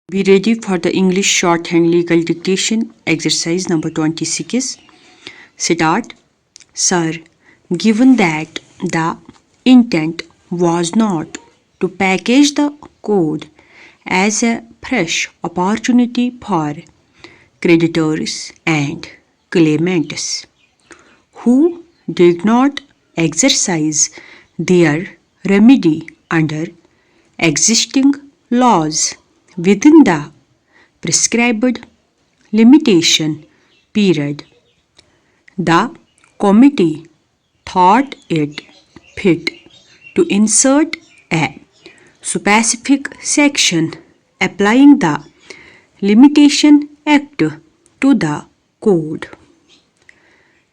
Be ready for the English Shorthand Legal Dictation exercise number 26. Start. Sir, given that the intent was not to package the code as a fresh opportunity for creditors and claimants who did not exercise their remedy under existing laws within the prescribed limitation period, the committee thought it fit to insert a specific section applying the Limitation Act to the code.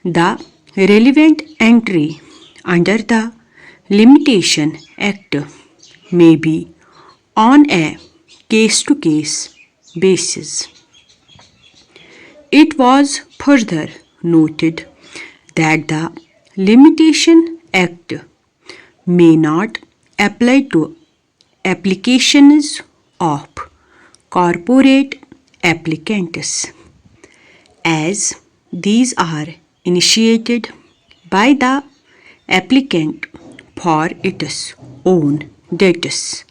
The relevant entry under the Limitation Act may be on a case-to-case basis. It was further noted that the Limitation Act may not apply to applications of corporate applicants, as these are initiated by the applicant for its own debts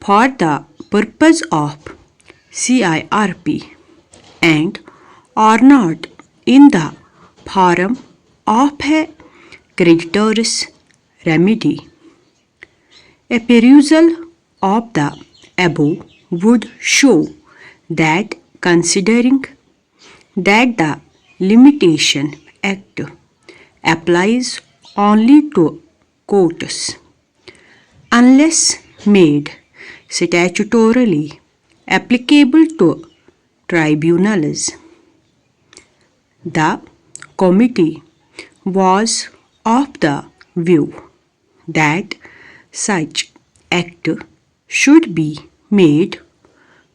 for the purpose of CIRP and are not in the form of a creditor's remedy. A perusal of the above would show that considering that the Limitation Act applies only to courts unless made statutorily applicable to tribunals, the committee was of the view that such act should be made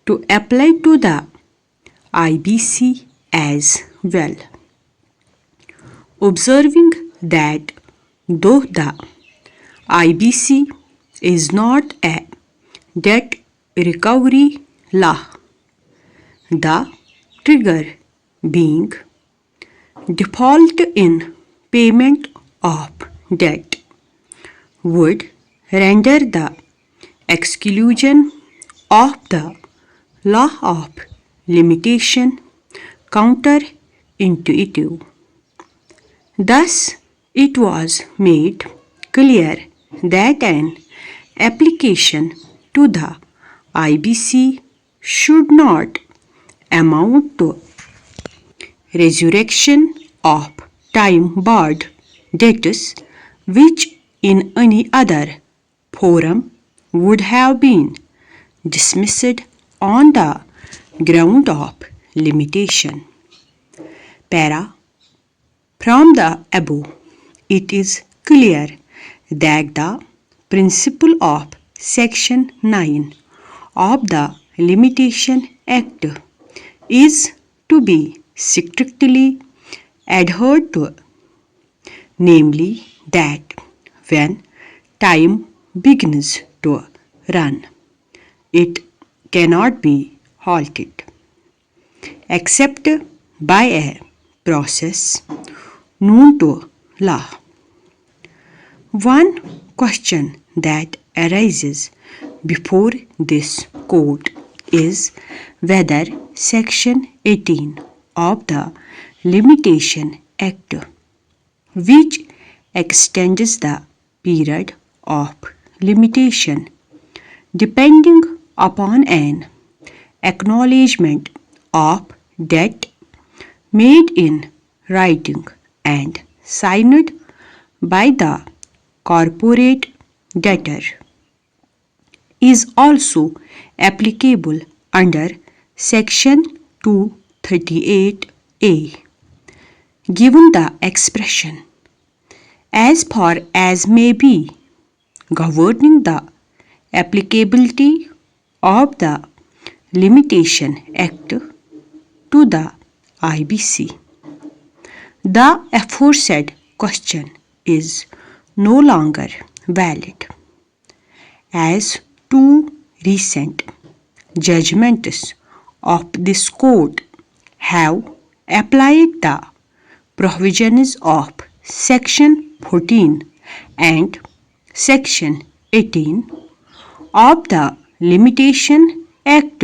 to apply to the IBC as well, observing that though the IBC is not a debt recovery law, the trigger being default in payment of debt would render the exclusion of the law of limitation counterintuitive. Thus, it was made clear that an application to the IBC should not amount to resurrection of time-barred debts which in any other forum would have been dismissed on the ground of limitation. Para. From the above, it is clear that the principle of Section 9 of the Limitation Act is to be strictly adhered to, namely that when time begins to run, it cannot be halted except by a process known to law. One question that arises before this court is whether Section 18 of the Limitation Act, which extends the period of limitation depending upon an acknowledgement of debt made in writing and signed by the corporate debtor, is also applicable under Section 238A, given the expression as far as may be governing the applicability of the Limitation Act to the IBC. The aforesaid question is no longer valid, as two recent judgments of this court have applied the provisions of Section 14 and Section 18 of the Limitation Act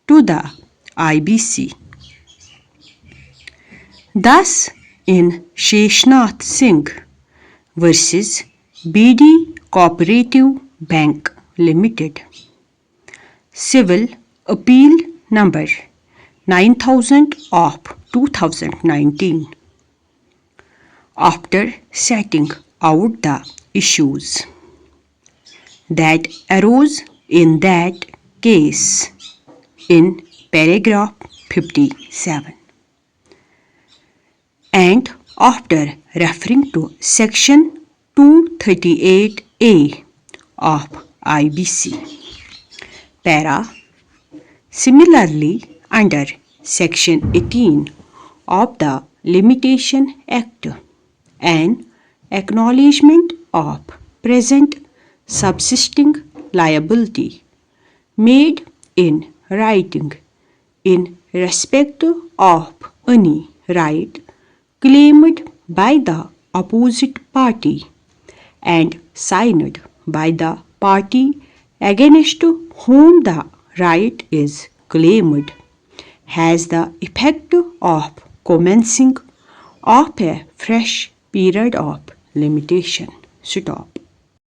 to the IBC. Thus, in Sheshnath Singh versus BD Cooperative Bank Limited, Civil Appeal Number 9000 of 2019, after setting out the issues that arose in that case in paragraph 57, and after referring to Section 238A of IBC, para. Similarly, under Section 18 of the Limitation Act, an acknowledgement of present subsisting liability made in writing in respect of any right claimed by the opposite party and signed by the party against whom the right is claimed has the effect of commencing of a fresh period of limitation. Stop.